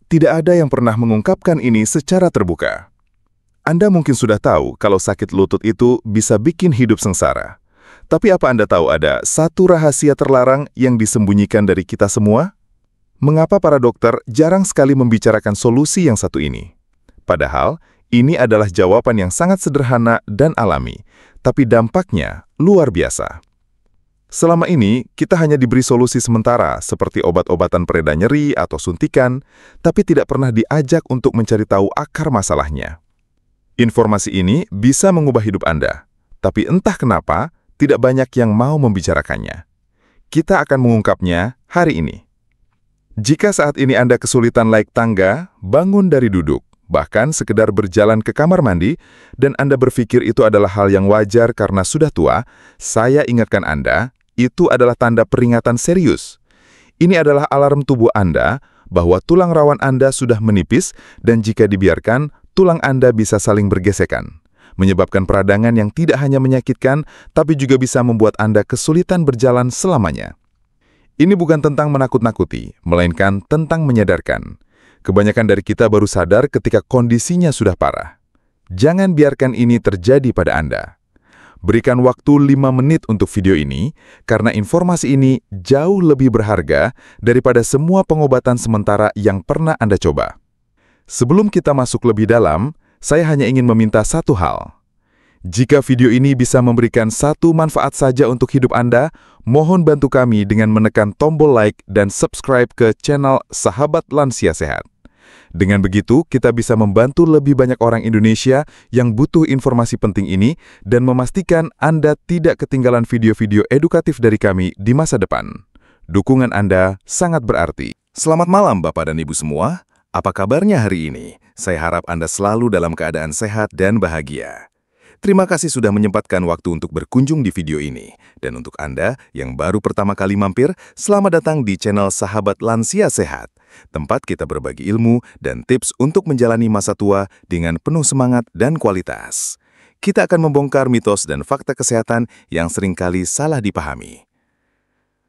tidak ada yang pernah mengungkapkan ini secara terbuka. Anda mungkin sudah tahu kalau sakit lutut itu bisa bikin hidup sengsara. Tapi apa Anda tahu ada satu rahasia terlarang yang disembunyikan dari kita semua? Mengapa para dokter jarang sekali membicarakan solusi yang satu ini? Padahal, ini adalah jawaban yang sangat sederhana dan alami, tapi dampaknya luar biasa. Selama ini, kita hanya diberi solusi sementara seperti obat-obatan pereda nyeri atau suntikan, tapi tidak pernah diajak untuk mencari tahu akar masalahnya. Informasi ini bisa mengubah hidup Anda, tapi entah kenapa, tidak banyak yang mau membicarakannya. Kita akan mengungkapnya hari ini. Jika saat ini Anda kesulitan naik tangga, bangun dari duduk, bahkan sekedar berjalan ke kamar mandi, dan Anda berpikir itu adalah hal yang wajar karena sudah tua, saya ingatkan Anda, itu adalah tanda peringatan serius. Ini adalah alarm tubuh Anda bahwa tulang rawan Anda sudah menipis dan jika dibiarkan, tulang Anda bisa saling bergesekan, menyebabkan peradangan yang tidak hanya menyakitkan, tapi juga bisa membuat Anda kesulitan berjalan selamanya. Ini bukan tentang menakut-nakuti, melainkan tentang menyadarkan. Kebanyakan dari kita baru sadar ketika kondisinya sudah parah. Jangan biarkan ini terjadi pada Anda. Berikan waktu 5 menit untuk video ini, karena informasi ini jauh lebih berharga daripada semua pengobatan sementara yang pernah Anda coba. Sebelum kita masuk lebih dalam, saya hanya ingin meminta satu hal. Jika video ini bisa memberikan satu manfaat saja untuk hidup Anda, mohon bantu kami dengan menekan tombol like dan subscribe ke channel Sahabat Lansia Sehat. Dengan begitu, kita bisa membantu lebih banyak orang Indonesia yang butuh informasi penting ini dan memastikan Anda tidak ketinggalan video-video edukatif dari kami di masa depan. Dukungan Anda sangat berarti. Selamat malam Bapak dan Ibu semua. Apa kabarnya hari ini? Saya harap Anda selalu dalam keadaan sehat dan bahagia. Terima kasih sudah menyempatkan waktu untuk berkunjung di video ini. Dan untuk Anda yang baru pertama kali mampir, selamat datang di channel Sahabat Lansia Sehat, tempat kita berbagi ilmu dan tips untuk menjalani masa tua dengan penuh semangat dan kualitas. Kita akan membongkar mitos dan fakta kesehatan yang seringkali salah dipahami.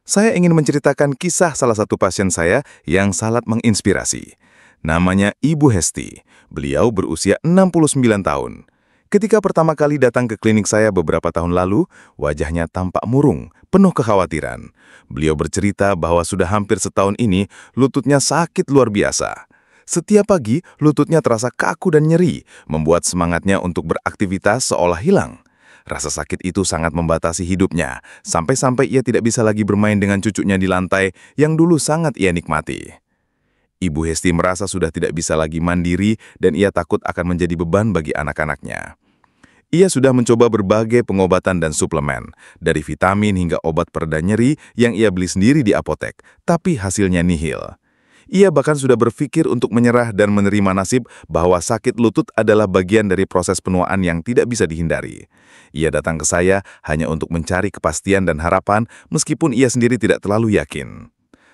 Saya ingin menceritakan kisah salah satu pasien saya yang sangat menginspirasi. Namanya Ibu Hesti. Beliau berusia 69 tahun. Ketika pertama kali datang ke klinik saya beberapa tahun lalu, wajahnya tampak murung, penuh kekhawatiran. Beliau bercerita bahwa sudah hampir setahun ini, lututnya sakit luar biasa. Setiap pagi, lututnya terasa kaku dan nyeri, membuat semangatnya untuk beraktivitas seolah hilang. Rasa sakit itu sangat membatasi hidupnya, sampai-sampai ia tidak bisa lagi bermain dengan cucunya di lantai yang dulu sangat ia nikmati. Ibu Hesti merasa sudah tidak bisa lagi mandiri dan ia takut akan menjadi beban bagi anak-anaknya. Ia sudah mencoba berbagai pengobatan dan suplemen, dari vitamin hingga obat pereda nyeri yang ia beli sendiri di apotek, tapi hasilnya nihil. Ia bahkan sudah berpikir untuk menyerah dan menerima nasib bahwa sakit lutut adalah bagian dari proses penuaan yang tidak bisa dihindari. Ia datang ke saya hanya untuk mencari kepastian dan harapan meskipun ia sendiri tidak terlalu yakin.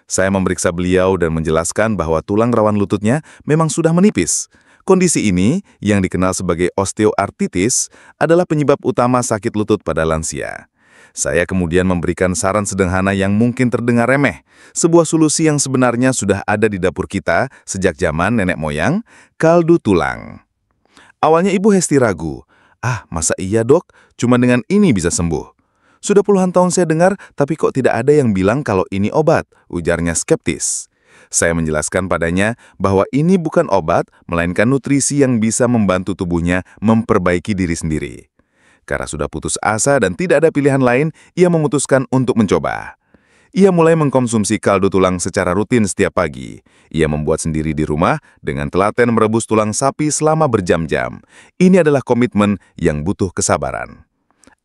Saya memeriksa beliau dan menjelaskan bahwa tulang rawan lututnya memang sudah menipis. Kondisi ini, yang dikenal sebagai osteoartritis, adalah penyebab utama sakit lutut pada lansia. Saya kemudian memberikan saran sederhana yang mungkin terdengar remeh, sebuah solusi yang sebenarnya sudah ada di dapur kita sejak zaman nenek moyang, kaldu tulang. Awalnya Ibu Hesti ragu, masa iya dok, cuma dengan ini bisa sembuh? Sudah puluhan tahun saya dengar, tapi kok tidak ada yang bilang kalau ini obat, ujarnya skeptis. Saya menjelaskan padanya bahwa ini bukan obat, melainkan nutrisi yang bisa membantu tubuhnya memperbaiki diri sendiri. Karena sudah putus asa dan tidak ada pilihan lain, ia memutuskan untuk mencoba. Ia mulai mengkonsumsi kaldu tulang secara rutin setiap pagi. Ia membuat sendiri di rumah dengan telaten merebus tulang sapi selama berjam-jam. Ini adalah komitmen yang butuh kesabaran.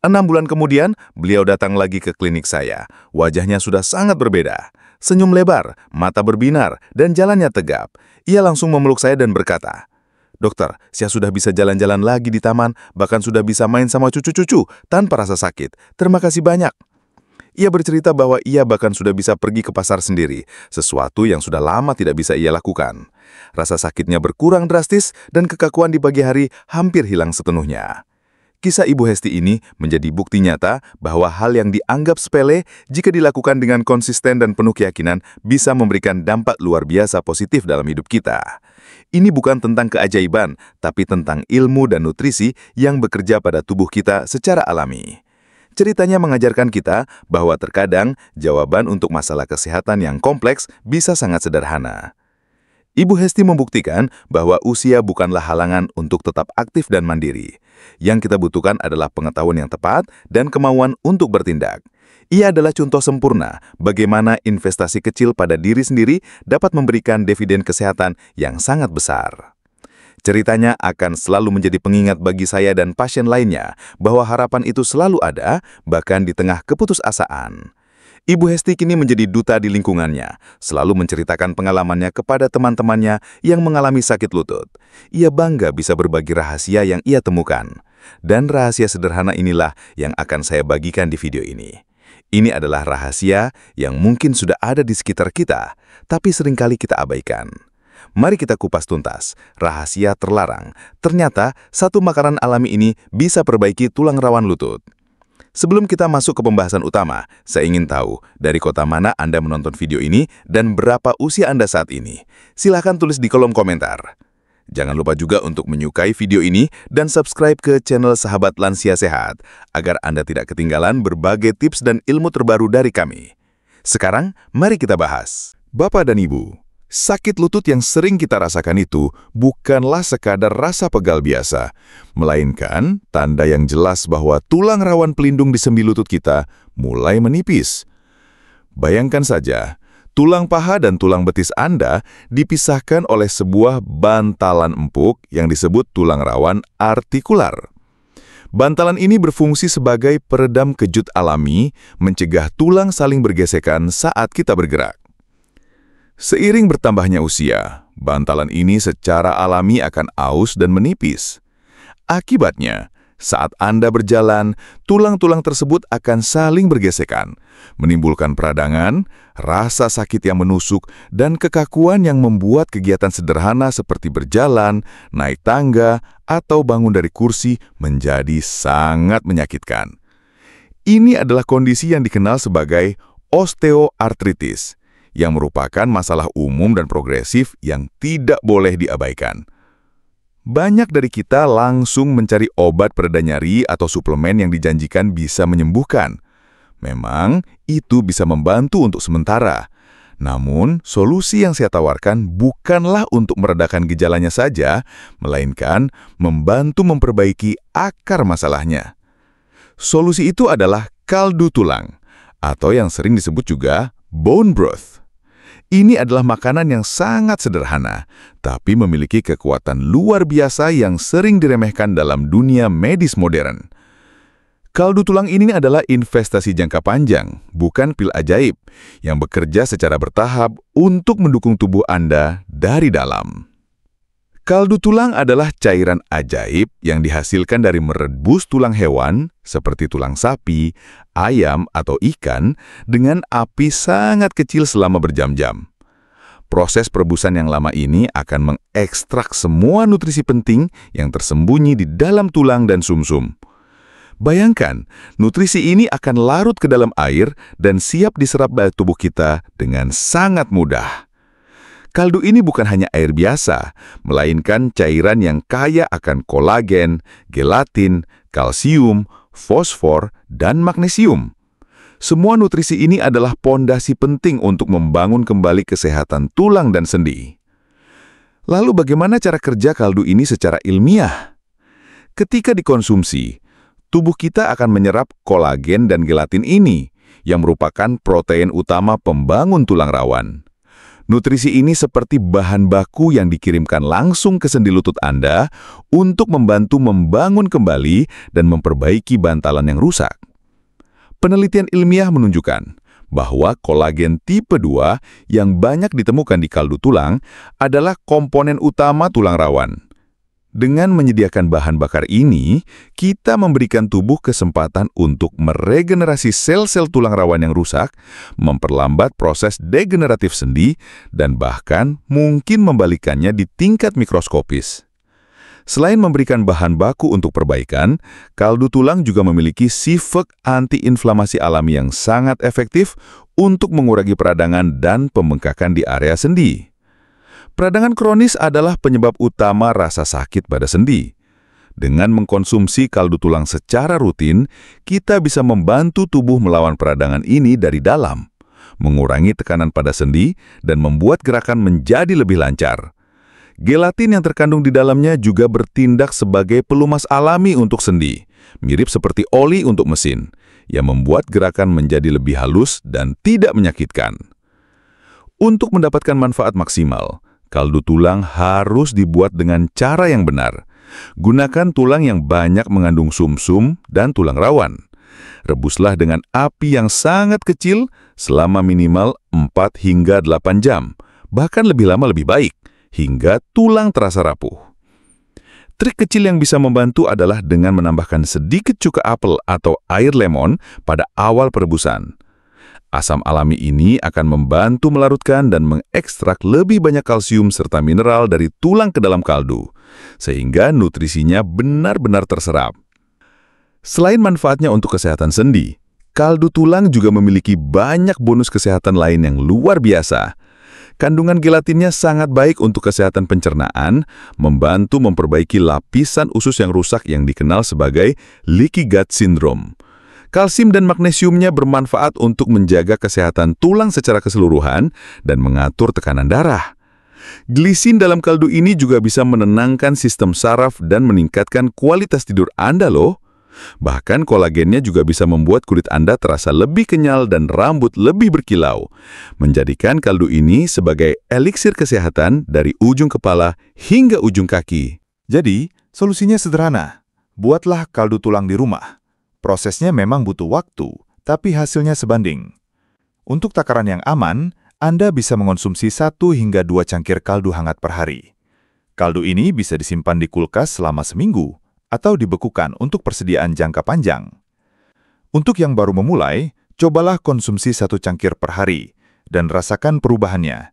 6 bulan kemudian, beliau datang lagi ke klinik saya. Wajahnya sudah sangat berbeda. Senyum lebar, mata berbinar, dan jalannya tegap. Ia langsung memeluk saya dan berkata, "Dokter, saya sudah bisa jalan-jalan lagi di taman, bahkan sudah bisa main sama cucu-cucu tanpa rasa sakit. Terima kasih banyak." Ia bercerita bahwa ia bahkan sudah bisa pergi ke pasar sendiri, sesuatu yang sudah lama tidak bisa ia lakukan. Rasa sakitnya berkurang drastis dan kekakuan di pagi hari hampir hilang sepenuhnya. Kisah Ibu Hesti ini menjadi bukti nyata bahwa hal yang dianggap sepele jika dilakukan dengan konsisten dan penuh keyakinan bisa memberikan dampak luar biasa positif dalam hidup kita. Ini bukan tentang keajaiban, tapi tentang ilmu dan nutrisi yang bekerja pada tubuh kita secara alami. Ceritanya mengajarkan kita bahwa terkadang jawaban untuk masalah kesehatan yang kompleks bisa sangat sederhana. Ibu Hesti membuktikan bahwa usia bukanlah halangan untuk tetap aktif dan mandiri. Yang kita butuhkan adalah pengetahuan yang tepat dan kemauan untuk bertindak. Ia adalah contoh sempurna bagaimana investasi kecil pada diri sendiri dapat memberikan dividen kesehatan yang sangat besar. Ceritanya akan selalu menjadi pengingat bagi saya dan pasien lainnya bahwa harapan itu selalu ada, bahkan di tengah keputusasaan. Ibu Hesti kini menjadi duta di lingkungannya, selalu menceritakan pengalamannya kepada teman-temannya yang mengalami sakit lutut. Ia bangga bisa berbagi rahasia yang ia temukan. Dan rahasia sederhana inilah yang akan saya bagikan di video ini. Ini adalah rahasia yang mungkin sudah ada di sekitar kita, tapi seringkali kita abaikan. Mari kita kupas tuntas, rahasia terlarang. Ternyata, satu makanan alami ini bisa perbaiki tulang rawan lutut. Sebelum kita masuk ke pembahasan utama, saya ingin tahu dari kota mana Anda menonton video ini dan berapa usia Anda saat ini. Silahkan tulis di kolom komentar. Jangan lupa juga untuk menyukai video ini dan subscribe ke channel Sahabat Lansia Sehat, agar Anda tidak ketinggalan berbagai tips dan ilmu terbaru dari kami. Sekarang, mari kita bahas. Bapak dan Ibu, sakit lutut yang sering kita rasakan itu bukanlah sekadar rasa pegal biasa, melainkan tanda yang jelas bahwa tulang rawan pelindung di sendi lutut kita mulai menipis. Bayangkan saja, tulang paha dan tulang betis Anda dipisahkan oleh sebuah bantalan empuk yang disebut tulang rawan artikular. Bantalan ini berfungsi sebagai peredam kejut alami, mencegah tulang saling bergesekan saat kita bergerak. Seiring bertambahnya usia, bantalan ini secara alami akan aus dan menipis. Akibatnya, saat Anda berjalan, tulang-tulang tersebut akan saling bergesekan, menimbulkan peradangan, rasa sakit yang menusuk, dan kekakuan yang membuat kegiatan sederhana seperti berjalan, naik tangga, atau bangun dari kursi menjadi sangat menyakitkan. Ini adalah kondisi yang dikenal sebagai osteoartritis, yang merupakan masalah umum dan progresif yang tidak boleh diabaikan. Banyak dari kita langsung mencari obat pereda nyeri atau suplemen yang dijanjikan bisa menyembuhkan. Memang, itu bisa membantu untuk sementara. Namun, solusi yang saya tawarkan bukanlah untuk meredakan gejalanya saja, melainkan membantu memperbaiki akar masalahnya. Solusi itu adalah kaldu tulang, atau yang sering disebut juga bone broth. Ini adalah makanan yang sangat sederhana, tapi memiliki kekuatan luar biasa yang sering diremehkan dalam dunia medis modern. Kaldu tulang ini adalah investasi jangka panjang, bukan pil ajaib, yang bekerja secara bertahap untuk mendukung tubuh Anda dari dalam. Kaldu tulang adalah cairan ajaib yang dihasilkan dari merebus tulang hewan, seperti tulang sapi, ayam, atau ikan, dengan api sangat kecil selama berjam-jam. Proses perebusan yang lama ini akan mengekstrak semua nutrisi penting yang tersembunyi di dalam tulang dan sumsum. Bayangkan, nutrisi ini akan larut ke dalam air dan siap diserap oleh tubuh kita dengan sangat mudah. Kaldu ini bukan hanya air biasa, melainkan cairan yang kaya akan kolagen, gelatin, kalsium, fosfor, dan magnesium. Semua nutrisi ini adalah pondasi penting untuk membangun kembali kesehatan tulang dan sendi. Lalu bagaimana cara kerja kaldu ini secara ilmiah? Ketika dikonsumsi, tubuh kita akan menyerap kolagen dan gelatin ini, yang merupakan protein utama pembangun tulang rawan. Nutrisi ini seperti bahan baku yang dikirimkan langsung ke sendi lutut Anda untuk membantu membangun kembali dan memperbaiki bantalan yang rusak. Penelitian ilmiah menunjukkan bahwa kolagen tipe 2 yang banyak ditemukan di kaldu tulang adalah komponen utama tulang rawan. Dengan menyediakan bahan bakar ini, kita memberikan tubuh kesempatan untuk meregenerasi sel-sel tulang rawan yang rusak, memperlambat proses degeneratif sendi, dan bahkan mungkin membalikannya di tingkat mikroskopis. Selain memberikan bahan baku untuk perbaikan, kaldu tulang juga memiliki sifat antiinflamasi alami yang sangat efektif untuk mengurangi peradangan dan pembengkakan di area sendi. Peradangan kronis adalah penyebab utama rasa sakit pada sendi. Dengan mengkonsumsi kaldu tulang secara rutin, kita bisa membantu tubuh melawan peradangan ini dari dalam, mengurangi tekanan pada sendi, dan membuat gerakan menjadi lebih lancar. Gelatin yang terkandung di dalamnya juga bertindak sebagai pelumas alami untuk sendi, mirip seperti oli untuk mesin, yang membuat gerakan menjadi lebih halus dan tidak menyakitkan. Untuk mendapatkan manfaat maksimal, kaldu tulang harus dibuat dengan cara yang benar. Gunakan tulang yang banyak mengandung sumsum dan tulang rawan. Rebuslah dengan api yang sangat kecil selama minimal 4 hingga 8 jam, bahkan lebih lama lebih baik, hingga tulang terasa rapuh. Trik kecil yang bisa membantu adalah dengan menambahkan sedikit cuka apel atau air lemon pada awal perebusan. Asam alami ini akan membantu melarutkan dan mengekstrak lebih banyak kalsium serta mineral dari tulang ke dalam kaldu, sehingga nutrisinya benar-benar terserap. Selain manfaatnya untuk kesehatan sendi, kaldu tulang juga memiliki banyak bonus kesehatan lain yang luar biasa. Kandungan gelatinnya sangat baik untuk kesehatan pencernaan, membantu memperbaiki lapisan usus yang rusak yang dikenal sebagai leaky gut syndrome. Kalsium dan magnesiumnya bermanfaat untuk menjaga kesehatan tulang secara keseluruhan dan mengatur tekanan darah. Glisin dalam kaldu ini juga bisa menenangkan sistem saraf dan meningkatkan kualitas tidur Anda loh. Bahkan kolagennya juga bisa membuat kulit Anda terasa lebih kenyal dan rambut lebih berkilau, menjadikan kaldu ini sebagai eliksir kesehatan dari ujung kepala hingga ujung kaki. Jadi, solusinya sederhana. Buatlah kaldu tulang di rumah. Prosesnya memang butuh waktu, tapi hasilnya sebanding. Untuk takaran yang aman, Anda bisa mengonsumsi 1 hingga 2 cangkir kaldu hangat per hari. Kaldu ini bisa disimpan di kulkas selama seminggu, atau dibekukan untuk persediaan jangka panjang. Untuk yang baru memulai, cobalah konsumsi 1 cangkir per hari, dan rasakan perubahannya.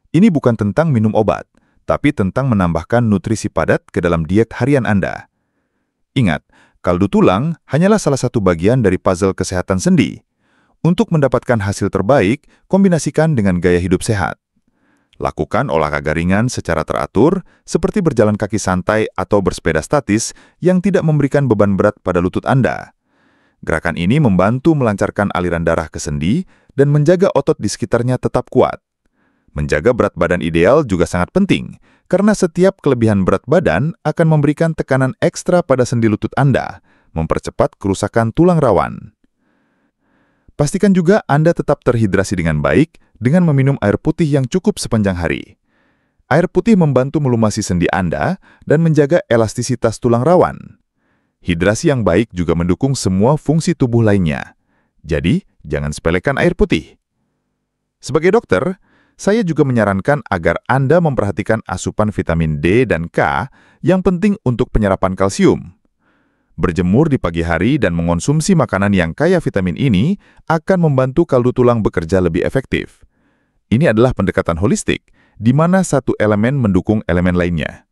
Ini bukan tentang minum obat, tapi tentang menambahkan nutrisi padat ke dalam diet harian Anda. Ingat, kaldu tulang hanyalah salah satu bagian dari puzzle kesehatan sendi. Untuk mendapatkan hasil terbaik, kombinasikan dengan gaya hidup sehat. Lakukan olahraga ringan secara teratur, seperti berjalan kaki santai atau bersepeda statis yang tidak memberikan beban berat pada lutut Anda. Gerakan ini membantu melancarkan aliran darah ke sendi dan menjaga otot di sekitarnya tetap kuat. Menjaga berat badan ideal juga sangat penting, karena setiap kelebihan berat badan akan memberikan tekanan ekstra pada sendi lutut Anda, mempercepat kerusakan tulang rawan. Pastikan juga Anda tetap terhidrasi dengan baik dengan meminum air putih yang cukup sepanjang hari. Air putih membantu melumasi sendi Anda dan menjaga elastisitas tulang rawan. Hidrasi yang baik juga mendukung semua fungsi tubuh lainnya. Jadi, jangan sepelekan air putih. Sebagai dokter, saya juga menyarankan agar Anda memperhatikan asupan vitamin D dan K yang penting untuk penyerapan kalsium. Berjemur di pagi hari dan mengonsumsi makanan yang kaya vitamin ini akan membantu kaldu tulang bekerja lebih efektif. Ini adalah pendekatan holistik, di mana satu elemen mendukung elemen lainnya.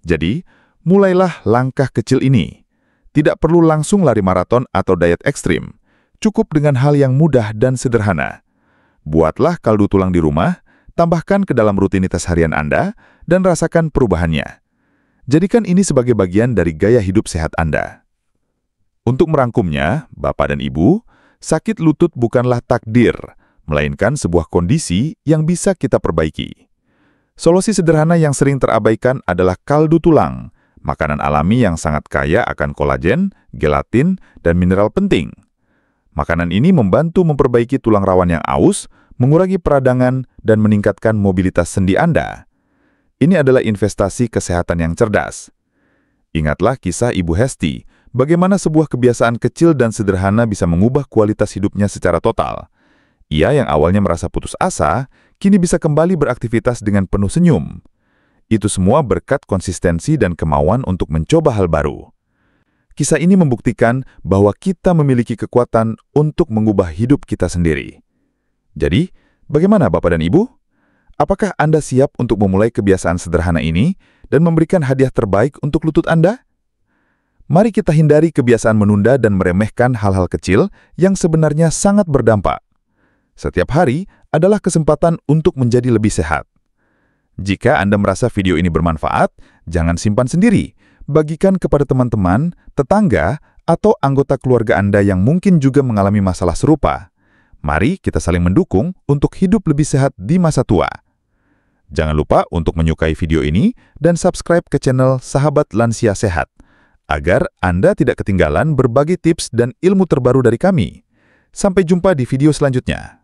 Jadi, mulailah langkah kecil ini. Tidak perlu langsung lari maraton atau diet ekstrim. Cukup dengan hal yang mudah dan sederhana. Buatlah kaldu tulang di rumah, tambahkan ke dalam rutinitas harian Anda, dan rasakan perubahannya. Jadikan ini sebagai bagian dari gaya hidup sehat Anda. Untuk merangkumnya, Bapak dan Ibu, sakit lutut bukanlah takdir, melainkan sebuah kondisi yang bisa kita perbaiki. Solusi sederhana yang sering terabaikan adalah kaldu tulang, makanan alami yang sangat kaya akan kolagen, gelatin, dan mineral penting. Makanan ini membantu memperbaiki tulang rawan yang aus, mengurangi peradangan, dan meningkatkan mobilitas sendi Anda. Ini adalah investasi kesehatan yang cerdas. Ingatlah kisah Ibu Hesti, bagaimana sebuah kebiasaan kecil dan sederhana bisa mengubah kualitas hidupnya secara total. Ia yang awalnya merasa putus asa, kini bisa kembali beraktivitas dengan penuh senyum. Itu semua berkat konsistensi dan kemauan untuk mencoba hal baru. Kisah ini membuktikan bahwa kita memiliki kekuatan untuk mengubah hidup kita sendiri. Jadi, bagaimana Bapak dan Ibu? Apakah Anda siap untuk memulai kebiasaan sederhana ini dan memberikan hadiah terbaik untuk lutut Anda? Mari kita hindari kebiasaan menunda dan meremehkan hal-hal kecil yang sebenarnya sangat berdampak. Setiap hari adalah kesempatan untuk menjadi lebih sehat. Jika Anda merasa video ini bermanfaat, jangan simpan sendiri. Bagikan kepada teman-teman, tetangga, atau anggota keluarga Anda yang mungkin juga mengalami masalah serupa. Mari kita saling mendukung untuk hidup lebih sehat di masa tua. Jangan lupa untuk menyukai video ini dan subscribe ke channel Sahabat Lansia Sehat, agar Anda tidak ketinggalan berbagai tips dan ilmu terbaru dari kami. Sampai jumpa di video selanjutnya.